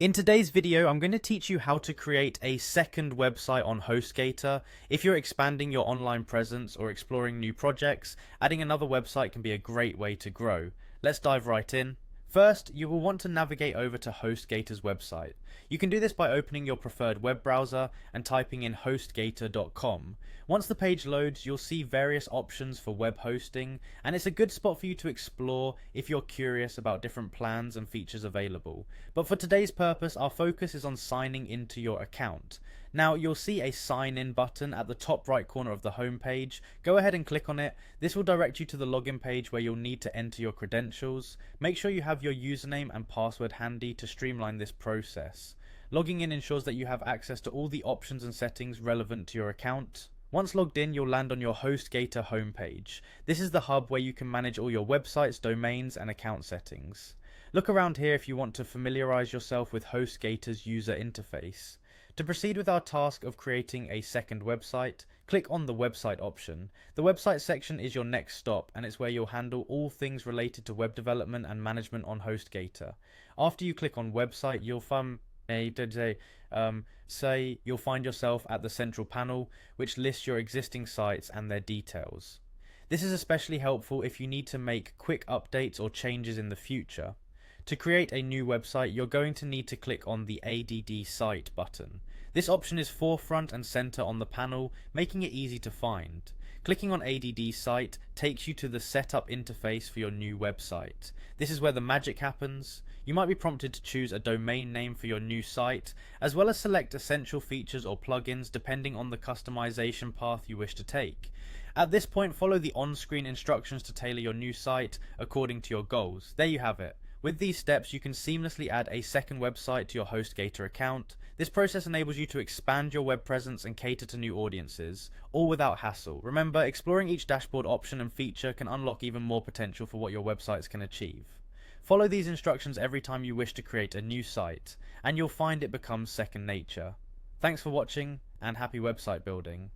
In today's video, I'm going to teach you how to create a second website on Hostgator. If you're expanding your online presence or exploring new projects, adding another website can be a great way to grow. Let's dive right in. First, you will want to navigate over to Hostgator's website. You can do this by opening your preferred web browser and typing in hostgator.com. Once the page loads, you'll see various options for web hosting, and it's a good spot for you to explore if you're curious about different plans and features available. But for today's purpose, our focus is on signing into your account. Now, you'll see a sign in button at the top right corner of the home page. Go ahead and click on it. This will direct you to the login page where you'll need to enter your credentials. Make sure you have your username and password handy to streamline this process. Logging in ensures that you have access to all the options and settings relevant to your account. Once logged in, you'll land on your Hostgator homepage. This is the hub where you can manage all your websites, domains, and account settings. Look around here if you want to familiarize yourself with Hostgator's user interface. To proceed with our task of creating a second website, click on the website option. The website section is your next stop, and it's where you'll handle all things related to web development and management on Hostgator. After you click on website, you'll find yourself at the central panel, which lists your existing sites and their details. This is especially helpful if you need to make quick updates or changes in the future. To create a new website, you're going to need to click on the ADD Site button. This option is forefront and center on the panel, making it easy to find. Clicking on ADD Site takes you to the setup interface for your new website. This is where the magic happens. You might be prompted to choose a domain name for your new site, as well as select essential features or plugins depending on the customization path you wish to take. At this point, follow the on-screen instructions to tailor your new site according to your goals. There you have it. With these steps, you can seamlessly add a second website to your Hostgator account. This process enables you to expand your web presence and cater to new audiences, all without hassle. Remember, exploring each dashboard option and feature can unlock even more potential for what your websites can achieve. Follow these instructions every time you wish to create a new site, and you'll find it becomes second nature. Thanks for watching, and happy website building.